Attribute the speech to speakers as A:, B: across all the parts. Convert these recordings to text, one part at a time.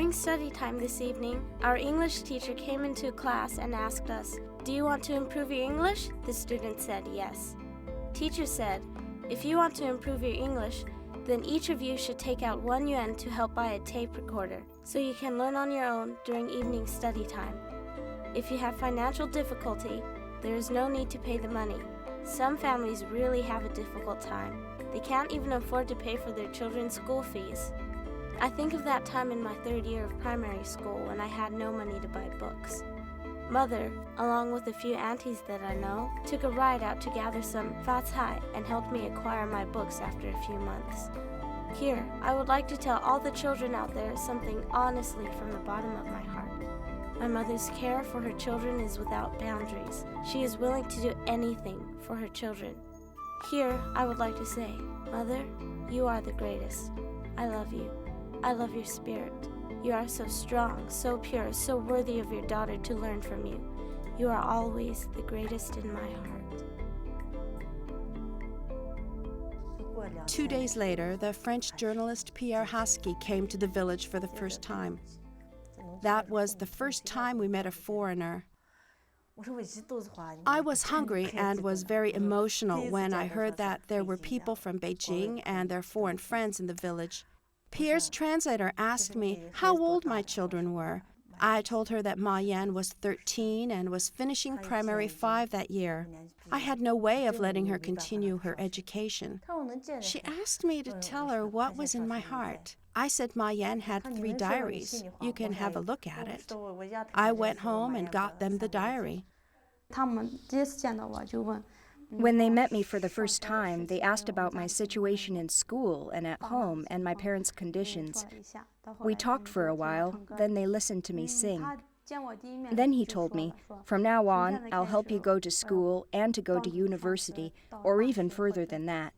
A: During study time this evening, our English teacher came into class and asked us, "Do you want to improve your English?" The students said yes. Teacher said, "If you want to improve your English, then each of you should take out 1 yuan to help buy a tape recorder, so you can learn on your own during evening study time. If you have financial difficulty, there is no need to pay the money. Some families really have a difficult time. They can't even afford to pay for their children's school fees." I think of that time in my 3rd year of primary school when I had no money to buy books. Mother, along with a few aunties that I know, took a ride out to gather some fa cai and helped me acquire my books after a few months. Here, I would like to tell all the children out there something honestly from the bottom of my heart. My mother's care for her children is without boundaries. She is willing to do anything for her children. Here, I would like to say, Mother, you are the greatest. I love you. I love your spirit. You are so strong, so pure, so worthy of your daughter to learn from you. You are always the greatest in my heart.
B: 2 days later, the French journalist Pierre Husky came to the village for the first time. That was the first time we met a foreigner. I was hungry and was very emotional when I heard that there were people from Beijing and their foreign friends in the village. Pierre's translator asked me how old my children were. I told her that Ma Yan was 13 and was finishing primary 5 that year. I had no way of letting her continue her education. She asked me to tell her what was in my heart. I said Ma Yan had 3 diaries. You can have a look at it. I went home and got them the diary.
C: When they met me for the first time, they asked about my situation in school and at home and my parents' conditions. We talked for a while, then they listened to me sing. Then he told me, "From now on, I'll help you go to school and to go to university, or even further than that."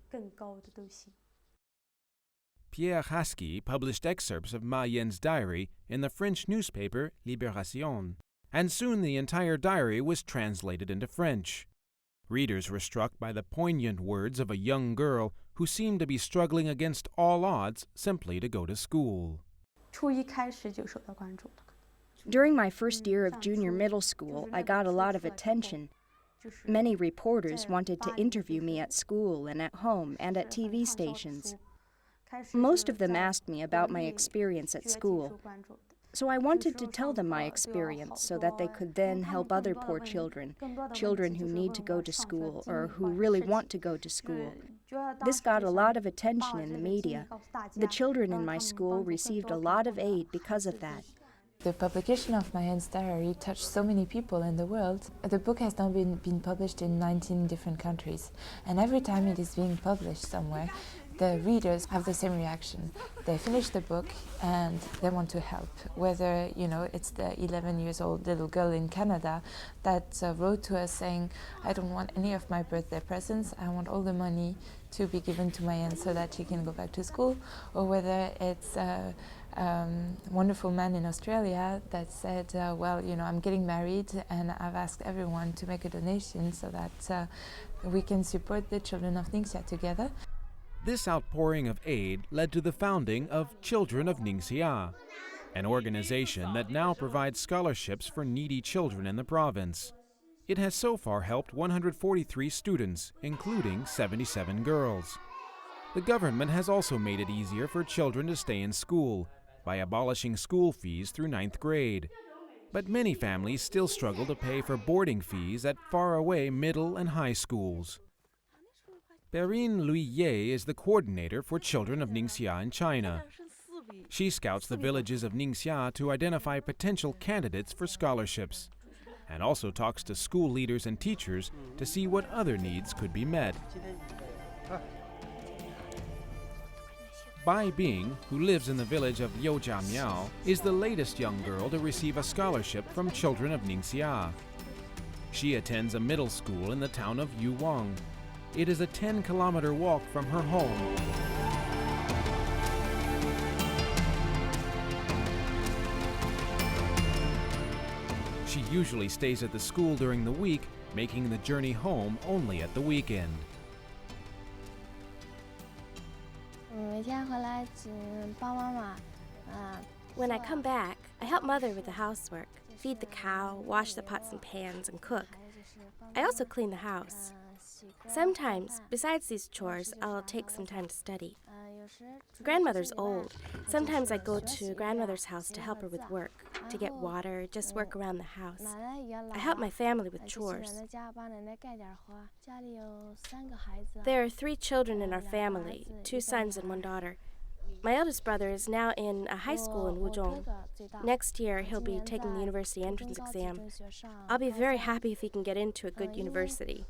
D: Pierre Husky published excerpts of Ma Yan's diary in the French newspaper Libération, and soon the entire diary was translated into French. Readers were struck by the poignant words of a young girl who seemed to be struggling against all odds simply to go to school.
C: During my first year of junior middle school, I got a lot of attention. Many reporters wanted to interview me at school and at home and at TV stations. Most of them asked me about my experience at school. So I wanted to tell them my experience so that they could then help other poor children, children who need to go to school or who really want to go to school. This got a lot of attention in the media. The children in my school received a lot of aid because of that.
E: The publication of Ma Yan's diary touched so many people in the world. The book has now been published in 19 different countries, and every time it is being published somewhere, the readers have the same reaction. They finish the book and they want to help. Whether, it's the 11-year-old little girl in Canada that wrote to us saying, "I don't want any of my birthday presents, I want all the money to be given to Ma Yan so that she can go back to school," or whether it's a wonderful man in Australia that said, I'm getting married and I've asked everyone to make a donation so that we can support the children of Ningxia together.
D: This outpouring of aid led to the founding of Children of Ningxia, an organization that now provides scholarships for needy children in the province. It has so far helped 143 students, including 77 girls. The government has also made it easier for children to stay in school by abolishing school fees through 9th grade. But many families still struggle to pay for boarding fees at faraway middle and high schools. Perrine Luye is the coordinator for Children of Ningxia in China. She scouts the villages of Ningxia to identify potential candidates for scholarships, and also talks to school leaders and teachers to see what other needs could be met. Bai Bing, who lives in the village of Youjiamiao, is the latest young girl to receive a scholarship from Children of Ningxia. She attends a middle school in the town of Yuwang. It is a 10-kilometer walk from her home. She usually stays at the school during the week, making the journey home only at the weekend.
F: 每天回来只帮妈妈
A: When I come back, I help Mother with the housework, feed the cow, wash the pots and pans, and cook. I also clean the house. Sometimes, besides these chores, I'll take some time to study. Grandmother's old. Sometimes I go to grandmother's house to help her with work, to get water, just work around the house. I help my family with chores. There are 3 children in our family, 2 sons and 1 daughter. My eldest brother is now in a high school in Wuzhong. Next year, he'll be taking the university entrance exam. I'll be very happy if he can get into a good university.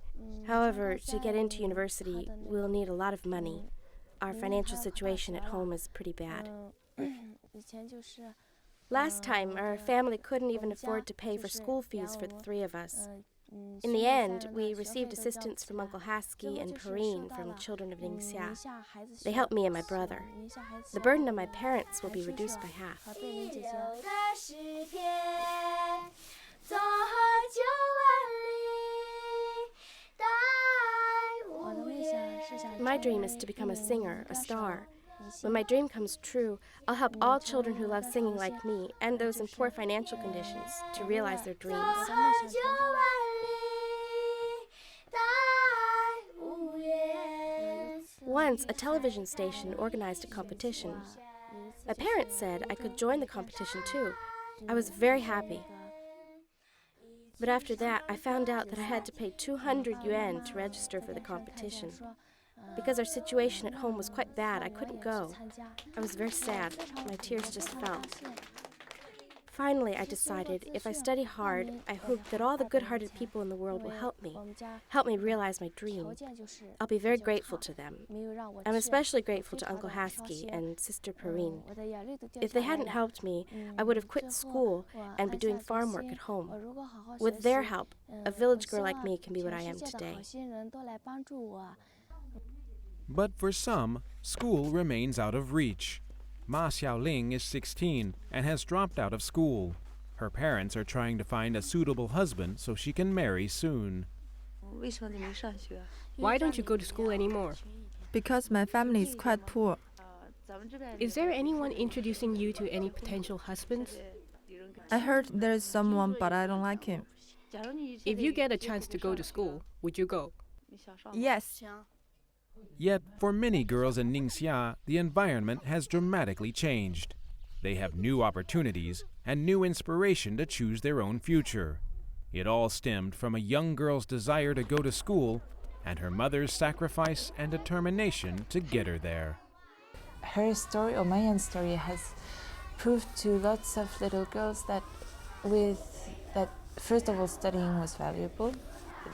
A: However, to get into university, we'll need a lot of money. Our financial situation at home is pretty bad. Last time, our family couldn't even afford to pay for school fees for the 3 of us. In the end, we received assistance from Uncle Haskell and Perrine from Children of Ningxia. They helped me and my brother. The burden on my parents will be reduced by half. My dream is to become a singer, a star. When my dream comes true, I'll help all children who love singing like me and those in poor financial conditions to realize their dreams. Once, a television station organized a competition. My parents said I could join the competition too. I was very happy. But after that, I found out that I had to pay 200 yuan to register for the competition. Because our situation at home was quite bad, I couldn't go. I was very sad. My tears just fell. Finally, I decided if I study hard, I hope that all the good-hearted people in the world will help me realize my dream. I'll be very grateful to them. I'm especially grateful to Uncle Haskell and Sister Perrine. If they hadn't helped me, I would have quit school and be doing farm work at home. With their help, a village girl like me can be what I am today.
D: But for some, school remains out of reach. Ma Xiaoling is 16 and has dropped out of school. Her parents are trying to find a suitable husband so she can marry soon.
F: Why don't you go to school anymore?
G: Because my family is quite poor.
F: Is there anyone introducing you to any potential husbands?
G: I heard there is someone, but I don't like him.
F: If you get a chance to go to school, would you go?
G: Yes.
D: Yet, for many girls in Ningxia, the environment has dramatically changed. They have new opportunities and new inspiration to choose their own future. It all stemmed from a young girl's desire to go to school and her mother's sacrifice and determination to get her there.
E: Her story, or Mayan's story, has proved to lots of little girls that first of all, studying was valuable.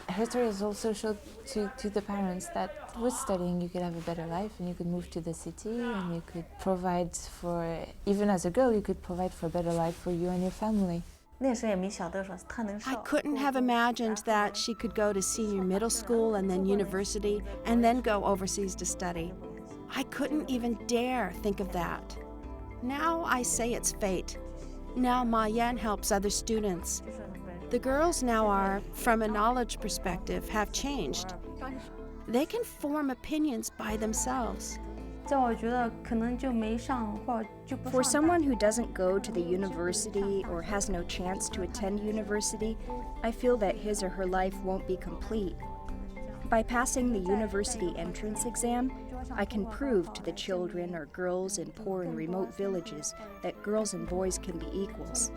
E: Her story has also showed to the parents that with studying you could have a better life and you could move to the city and you could provide for, even as a girl, you could provide for a better life for you and your family.
B: I couldn't have imagined that she could go to senior middle school and then university and then go overseas to study. I couldn't even dare think of that. Now I say it's fate. Now Ma Yan helps other students. The girls now are, from a knowledge perspective, have changed. They can form opinions by themselves.
C: For someone who doesn't go to the university or has no chance to attend university, I feel that his or her life won't be complete. By passing the university entrance exam, I can prove to the children or girls in poor and remote villages that girls and boys can be equals.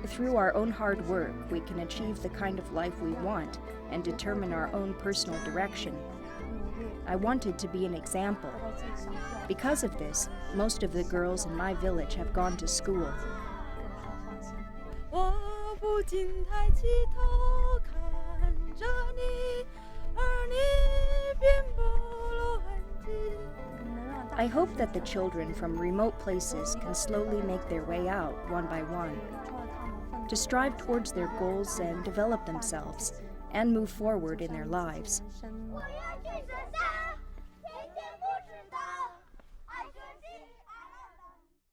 C: Through our own hard work, we can achieve the kind of life we want and determine our own personal direction. I wanted to be an example. Because of this, most of the girls in my village have gone to school. I hope that the children from remote places can slowly make their way out one by one, to strive towards their goals and develop themselves, and move forward in their lives.